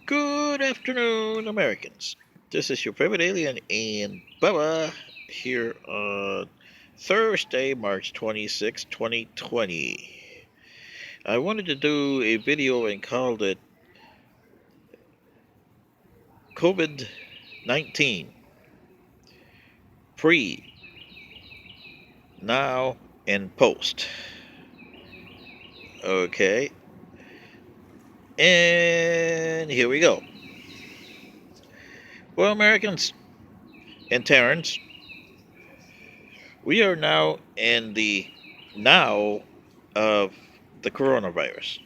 Good afternoon, Americans. This is your favorite alien and Bubba here on Thursday, March 26, 2020. I wanted to do a video and called it COVID 19 Pre, Now, and Post. Okay, and here we go. Well, Americans and Terrans, we are now in the now of the coronavirus,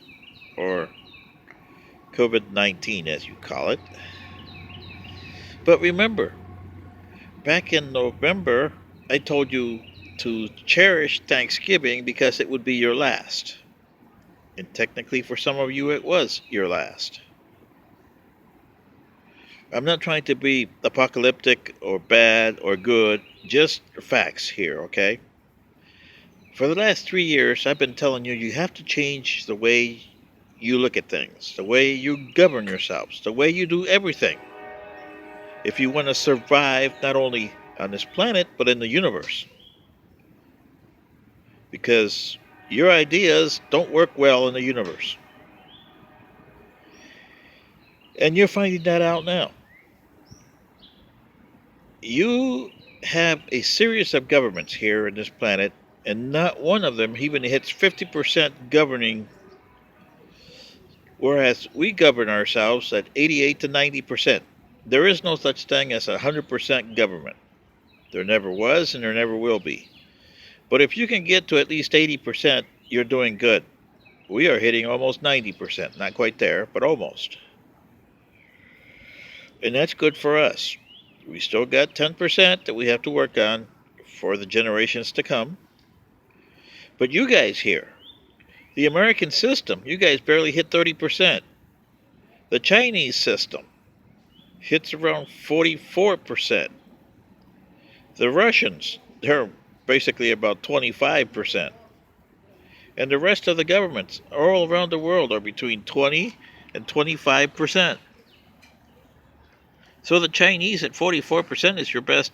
or COVID 19, as you call it. But remember, back in November, I told you to cherish Thanksgiving because it would be your last. And technically, for some of you, it was your last. I'm not trying to be apocalyptic or bad or good, just facts here, okay? For the last 3 years, I've been telling you you have to change the way you look at things, the way you govern yourselves, the way you do everything, if you want to survive not only on this planet but in the universe. Because your ideas don't work well in the universe. And you're finding that out now. You have a series of governments here in this planet, and not one of them even hits 50% governing, whereas we govern ourselves at 88 to 90%. There is no such thing as 100% government. There never was, and there never will be. But if you can get to at least 80%, you're doing good. We are hitting almost 90%. Not quite there, but almost. And that's good for us. We still got 10% that we have to work on for the generations to come. But you guys here, the American system, you guys barely hit 30%. The Chinese system hits around 44%. The Russians, they're basically about 25%. And the rest of the governments all around the world are between 20 and 25%. So the Chinese at 44% is your best,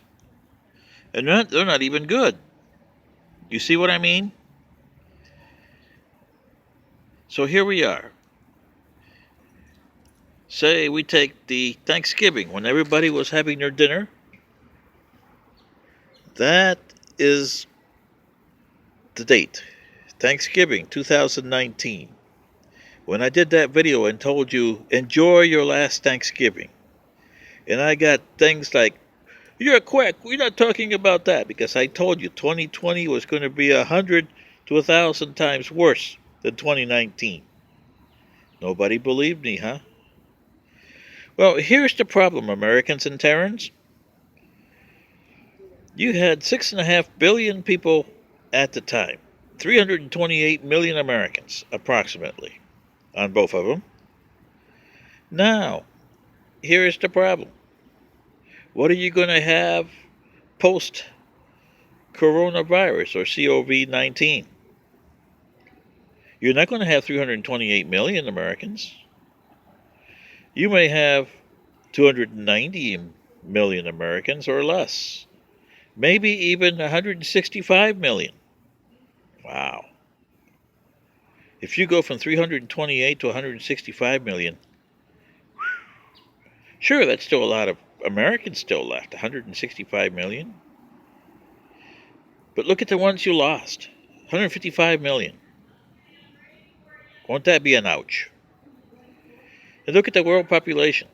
and they're not even good. You see what I mean? So here we are. Say we take the Thanksgiving when everybody was having their dinner. That is the date. Thanksgiving 2019. When I did that video and told you, enjoy your last Thanksgiving. And I got things like, you're a quack. We're not talking about that because I told you 2020 was going to be 100 to 1,000 times worse than 2019. Nobody believed me, huh? Well, here's the problem, Americans and Terrans. You had 6.5 billion people at the time, 328 million Americans, approximately, on both of them. Now, here's the problem. What are you going to have post coronavirus or COVID 19? You're not going to have 328 million Americans. You may have 290 million Americans or less. Maybe even 165 million. Wow. If you go from 328 to 165 million, sure, that's still a lot of Americans still left, 165 million. But look at the ones you lost, 155 million. Won't that be an ouch? And look at the world population.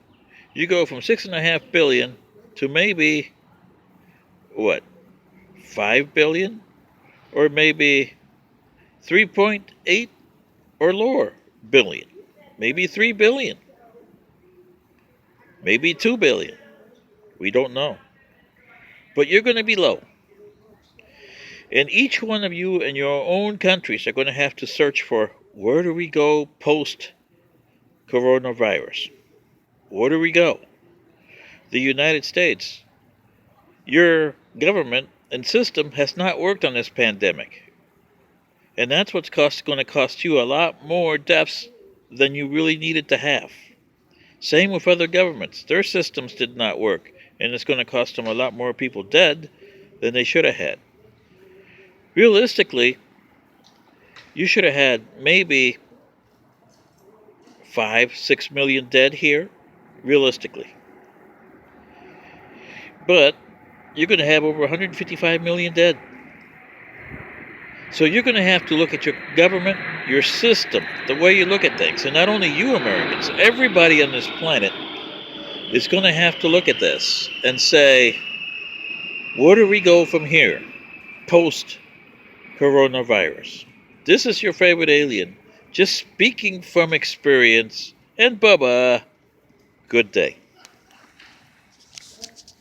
You go from 6.5 billion to maybe, what, 5 billion? Or maybe 3.8 or lower billion. Maybe 3 billion. Maybe 2 billion. We don't know. But you're going to be low. And each one of you in your own countries are going to have to search for, where do we go post coronavirus? Where do we go? The United States. Your government and system has not worked on this pandemic. And that's what's going to cost you a lot more deaths than you really needed to have. Same with other governments. Their systems did not work, and it's going to cost them a lot more people dead than they should have had. Realistically, you should have had maybe 5, 6 million dead here, realistically. But you're going to have over 155 million dead. So you're going to have to look at your government, your system, the way you look at things. And not only you Americans, everybody on this planet is going to have to look at this and say, where do we go from here post coronavirus? This is your favorite alien, just speaking from experience. And Bubba, good day.